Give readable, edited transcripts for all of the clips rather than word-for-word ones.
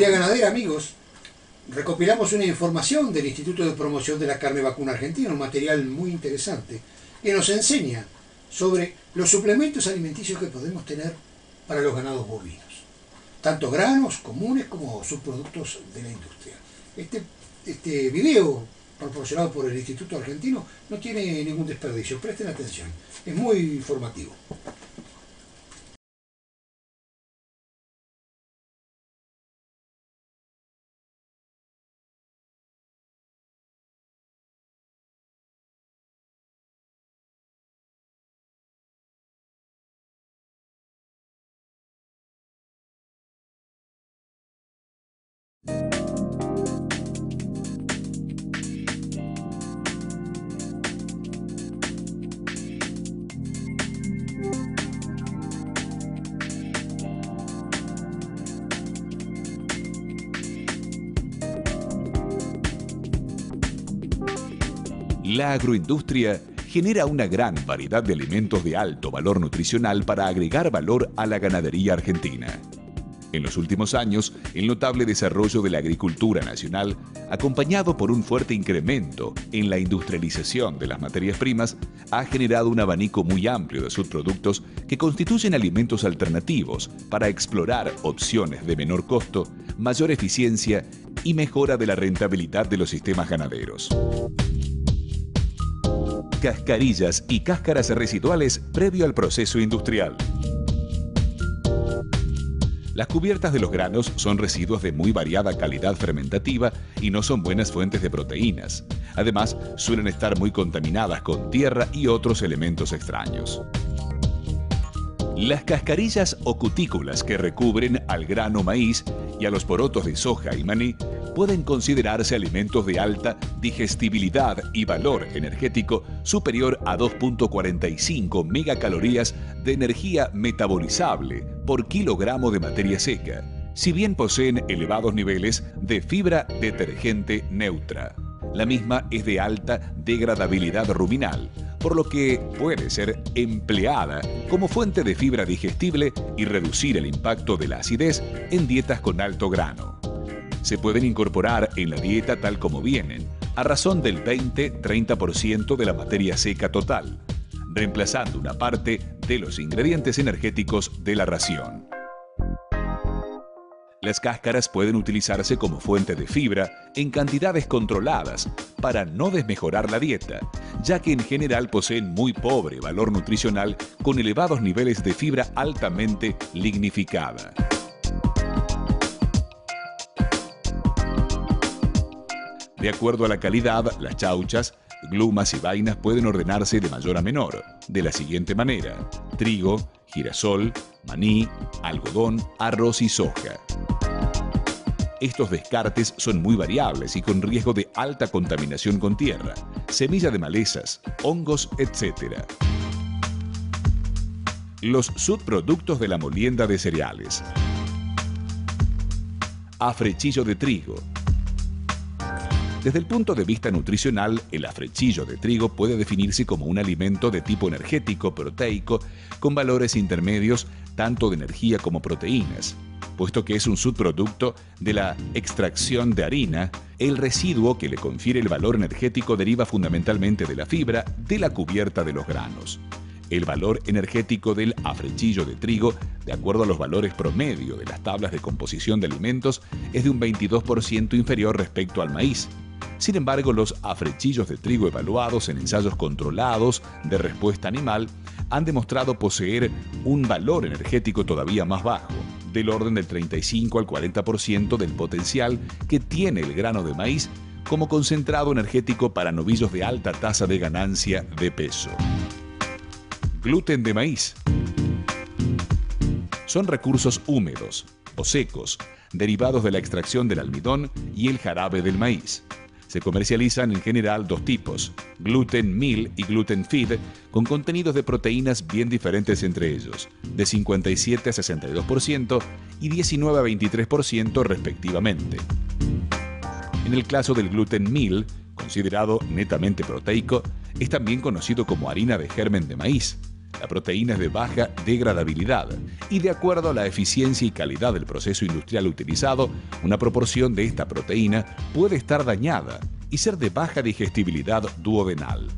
Industria ganadera, amigos, recopilamos una información del Instituto de Promoción de la Carne Vacuna Argentina, un material muy interesante, que nos enseña sobre los suplementos alimenticios que podemos tener para los ganados bovinos, tanto granos comunes como subproductos de la industria. Este video, proporcionado por el Instituto Argentino, no tiene ningún desperdicio, presten atención, es muy informativo. La agroindustria genera una gran variedad de alimentos de alto valor nutricional para agregar valor a la ganadería argentina. En los últimos años, el notable desarrollo de la agricultura nacional, acompañado por un fuerte incremento en la industrialización de las materias primas, ha generado un abanico muy amplio de subproductos que constituyen alimentos alternativos para explorar opciones de menor costo, mayor eficiencia y mejora de la rentabilidad de los sistemas ganaderos. Cascarillas y cáscaras residuales previo al proceso industrial. Las cubiertas de los granos son residuos de muy variada calidad fermentativa y no son buenas fuentes de proteínas. Además, suelen estar muy contaminadas con tierra y otros elementos extraños. Las cascarillas o cutículas que recubren al grano maíz y a los porotos de soja y maní pueden considerarse alimentos de alta digestibilidad y valor energético superior a 2.45 megacalorías de energía metabolizable por kilogramo de materia seca, si bien poseen elevados niveles de fibra detergente neutra. La misma es de alta degradabilidad ruminal, por lo que puede ser empleada como fuente de fibra digestible y reducir el impacto de la acidez en dietas con alto grano. Se pueden incorporar en la dieta tal como vienen, a razón del 20-30% de la materia seca total, reemplazando una parte de los ingredientes energéticos de la ración. Las cáscaras pueden utilizarse como fuente de fibra en cantidades controladas para no desmejorar la dieta, ya que en general poseen muy pobre valor nutricional con elevados niveles de fibra altamente lignificada. De acuerdo a la calidad, las chauchas, glumas y vainas pueden ordenarse de mayor a menor, de la siguiente manera: trigo, girasol, maní, algodón, arroz y soja. Estos descartes son muy variables y con riesgo de alta contaminación con tierra, semilla de malezas, hongos, etc. Los subproductos de la molienda de cereales. Afrechillo de trigo. Desde el punto de vista nutricional, el afrechillo de trigo puede definirse como un alimento de tipo energético proteico con valores intermedios tanto de energía como proteínas. Puesto que es un subproducto de la extracción de harina, el residuo que le confiere el valor energético deriva fundamentalmente de la fibra de la cubierta de los granos. El valor energético del afrechillo de trigo, de acuerdo a los valores promedio de las tablas de composición de alimentos, es de un 22% inferior respecto al maíz. Sin embargo, los afrechillos de trigo evaluados en ensayos controlados de respuesta animal han demostrado poseer un valor energético todavía más bajo, del orden del 35 al 40% del potencial que tiene el grano de maíz como concentrado energético para novillos de alta tasa de ganancia de peso. Gluten de maíz. Son recursos húmedos o secos, derivados de la extracción del almidón y el jarabe del maíz. Se comercializan en general dos tipos, gluten meal y gluten feed, con contenidos de proteínas bien diferentes entre ellos, de 57 a 62% y 19 a 23% respectivamente. En el caso del gluten meal, considerado netamente proteico, es también conocido como harina de germen de maíz. La proteína es de baja degradabilidad y, de acuerdo a la eficiencia y calidad del proceso industrial utilizado, una proporción de esta proteína puede estar dañada y ser de baja digestibilidad duodenal.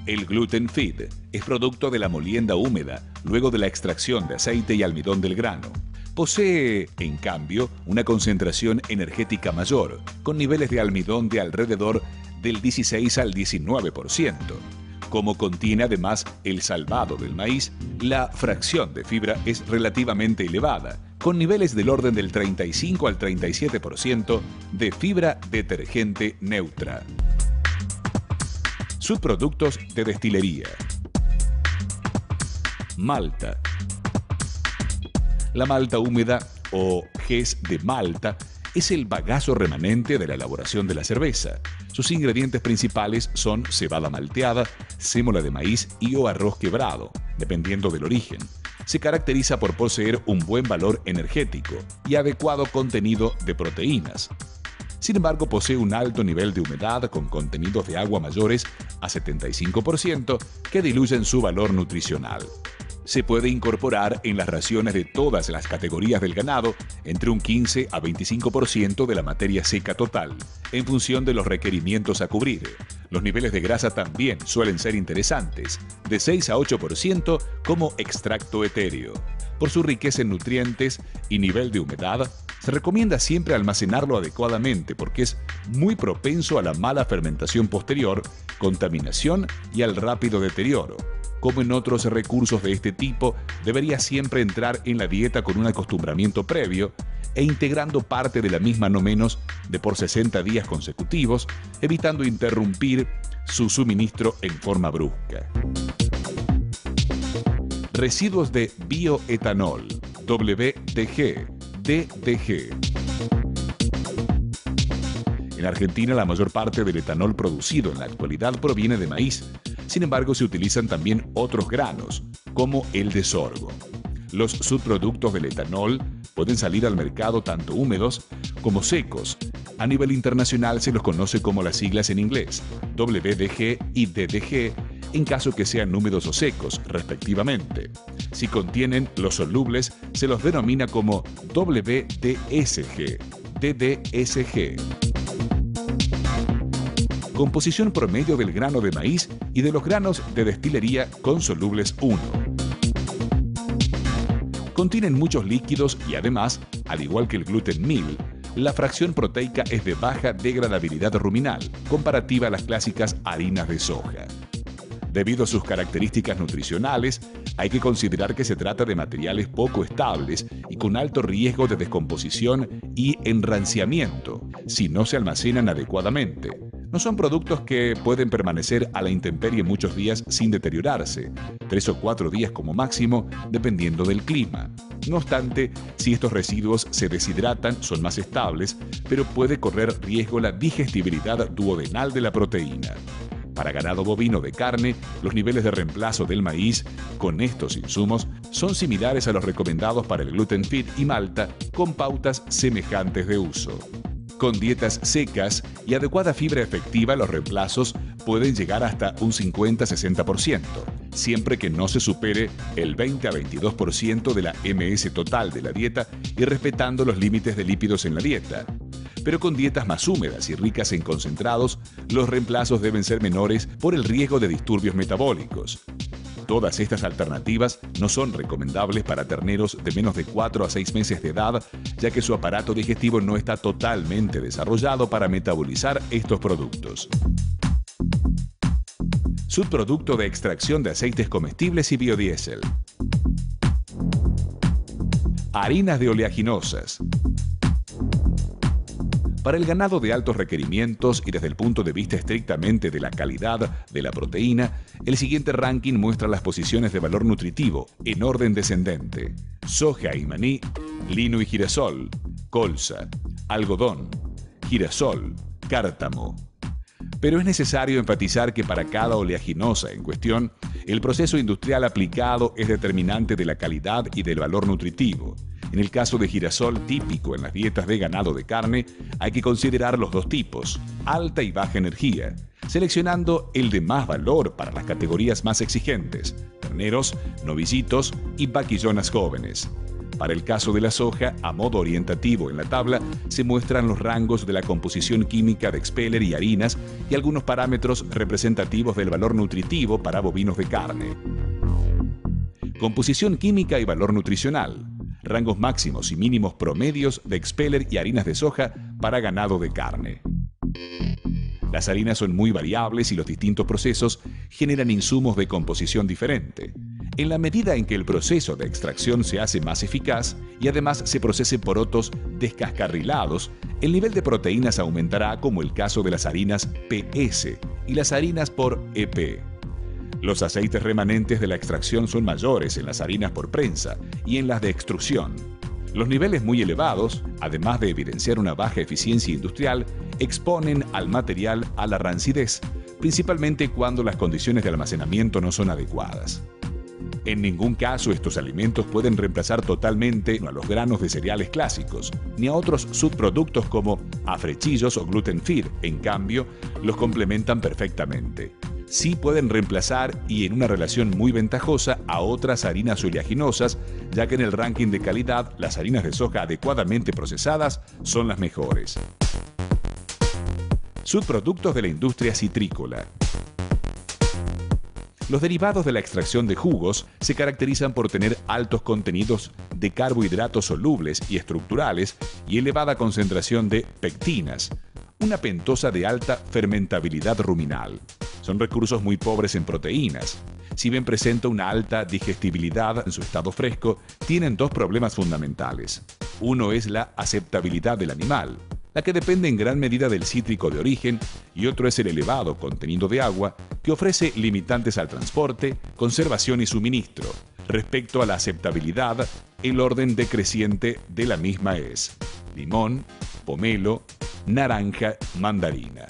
El gluten feed es producto de la molienda húmeda luego de la extracción de aceite y almidón del grano. Posee, en cambio, una concentración energética mayor, con niveles de almidón de alrededor del 16 al 19%. Como contiene además el salvado del maíz, la fracción de fibra es relativamente elevada, con niveles del orden del 35 al 37% de fibra detergente neutra. Subproductos de destilería. Malta. La malta húmeda o gés de malta es el bagazo remanente de la elaboración de la cerveza. Sus ingredientes principales son cebada malteada, sémola de maíz y o arroz quebrado, dependiendo del origen. Se caracteriza por poseer un buen valor energético y adecuado contenido de proteínas. Sin embargo, posee un alto nivel de humedad con contenidos de agua mayores a 75% que diluyen su valor nutricional. Se puede incorporar en las raciones de todas las categorías del ganado entre un 15 a 25% de la materia seca total, en función de los requerimientos a cubrir. Los niveles de grasa también suelen ser interesantes, de 6 a 8% como extracto etéreo. Por su riqueza en nutrientes y nivel de humedad, se recomienda siempre almacenarlo adecuadamente porque es muy propenso a la mala fermentación posterior, contaminación y al rápido deterioro. Como en otros recursos de este tipo, debería siempre entrar en la dieta con un acostumbramiento previo e integrando parte de la misma no menos de por 60 días consecutivos, evitando interrumpir su suministro en forma brusca. Residuos de bioetanol, WDG, DDG. En Argentina, la mayor parte del etanol producido en la actualidad proviene de maíz. Sin embargo, se utilizan también otros granos, como el de sorgo. Los subproductos del etanol pueden salir al mercado tanto húmedos como secos. A nivel internacional se los conoce como las siglas en inglés, WDG y DDG, en caso que sean húmedos o secos, respectivamente. Si contienen los solubles, se los denomina como WDSG, DDSG. Composición promedio del grano de maíz y de los granos de destilería con solubles 1. Contienen muchos líquidos y además, al igual que el gluten meal, la fracción proteica es de baja degradabilidad ruminal, comparativa a las clásicas harinas de soja. Debido a sus características nutricionales, hay que considerar que se trata de materiales poco estables y con alto riesgo de descomposición y enranciamiento si no se almacenan adecuadamente. No son productos que pueden permanecer a la intemperie muchos días sin deteriorarse, 3 o 4 días como máximo, dependiendo del clima. No obstante, si estos residuos se deshidratan, son más estables, pero puede correr riesgo la digestibilidad duodenal de la proteína. Para ganado bovino de carne, los niveles de reemplazo del maíz con estos insumos son similares a los recomendados para el gluten feed y malta, con pautas semejantes de uso. Con dietas secas y adecuada fibra efectiva, los reemplazos pueden llegar hasta un 50-60%, siempre que no se supere el 20 a 22% de la MS total de la dieta y respetando los límites de lípidos en la dieta. Pero con dietas más húmedas y ricas en concentrados, los reemplazos deben ser menores por el riesgo de disturbios metabólicos. Todas estas alternativas no son recomendables para terneros de menos de 4 a 6 meses de edad, ya que su aparato digestivo no está totalmente desarrollado para metabolizar estos productos. Subproducto de extracción de aceites comestibles y biodiesel. Harinas de oleaginosas. Para el ganado de altos requerimientos y desde el punto de vista estrictamente de la calidad de la proteína, el siguiente ranking muestra las posiciones de valor nutritivo en orden descendente: soja y maní, lino y girasol, colza, algodón, girasol, cártamo. Pero es necesario enfatizar que para cada oleaginosa en cuestión, el proceso industrial aplicado es determinante de la calidad y del valor nutritivo. En el caso de girasol típico en las dietas de ganado de carne, hay que considerar los dos tipos, alta y baja energía, seleccionando el de más valor para las categorías más exigentes, terneros, novillitos y vaquillonas jóvenes. Para el caso de la soja, a modo orientativo en la tabla, se muestran los rangos de la composición química de expeller y harinas y algunos parámetros representativos del valor nutritivo para bovinos de carne. Composición química y valor nutricional. Rangos máximos y mínimos promedios de expeller y harinas de soja para ganado de carne. Las harinas son muy variables y los distintos procesos generan insumos de composición diferente. En la medida en que el proceso de extracción se hace más eficaz y además se procese porotos descascarrilados, el nivel de proteínas aumentará, como el caso de las harinas PS y las harinas por EP. Los aceites remanentes de la extracción son mayores en las harinas por prensa y en las de extrusión. Los niveles muy elevados, además de evidenciar una baja eficiencia industrial, exponen al material a la rancidez, principalmente cuando las condiciones de almacenamiento no son adecuadas. En ningún caso estos alimentos pueden reemplazar totalmente a los granos de cereales clásicos, ni a otros subproductos como afrechillos o gluten free. En cambio, los complementan perfectamente. Sí pueden reemplazar, y en una relación muy ventajosa, a otras harinas oleaginosas, ya que en el ranking de calidad las harinas de soja adecuadamente procesadas son las mejores. Subproductos de la industria citrícola. Los derivados de la extracción de jugos se caracterizan por tener altos contenidos de carbohidratos solubles y estructurales y elevada concentración de pectinas, una pentosa de alta fermentabilidad ruminal. Son recursos muy pobres en proteínas. Si bien presenta una alta digestibilidad en su estado fresco, tienen dos problemas fundamentales. Uno es la aceptabilidad del animal, la que depende en gran medida del cítrico de origen, y otro es el elevado contenido de agua, que ofrece limitantes al transporte, conservación y suministro. Respecto a la aceptabilidad, el orden decreciente de la misma es limón, pomelo, naranja, mandarina.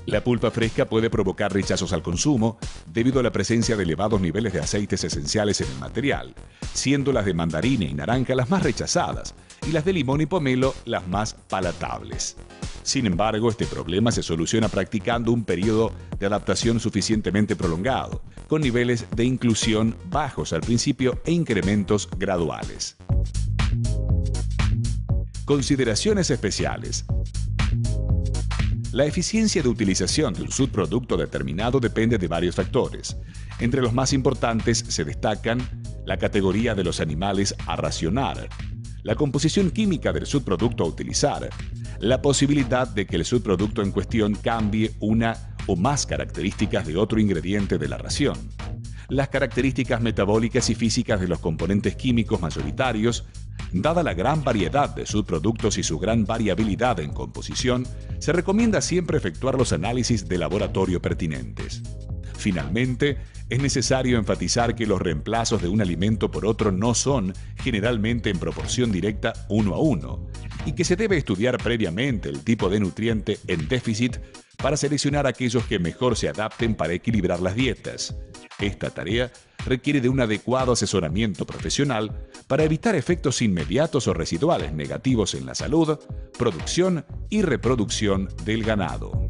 La pulpa fresca puede provocar rechazos al consumo debido a la presencia de elevados niveles de aceites esenciales en el material, siendo las de mandarina y naranja las más rechazadas y las de limón y pomelo las más palatables. Sin embargo, este problema se soluciona practicando un periodo de adaptación suficientemente prolongado, con niveles de inclusión bajos al principio e incrementos graduales. Consideraciones especiales. La eficiencia de utilización de un subproducto determinado depende de varios factores. Entre los más importantes se destacan la categoría de los animales a racionar, la composición química del subproducto a utilizar, la posibilidad de que el subproducto en cuestión cambie una o más características de otro ingrediente de la ración, las características metabólicas y físicas de los componentes químicos mayoritarios. Dada la gran variedad de subproductos y su gran variabilidad en composición, se recomienda siempre efectuar los análisis de laboratorio pertinentes. Finalmente, es necesario enfatizar que los reemplazos de un alimento por otro no son generalmente en proporción directa 1 a 1, y que se debe estudiar previamente el tipo de nutriente en déficit para seleccionar aquellos que mejor se adapten para equilibrar las dietas. Esta tarea requiere de un adecuado asesoramiento profesional para evitar efectos inmediatos o residuales negativos en la salud, producción y reproducción del ganado.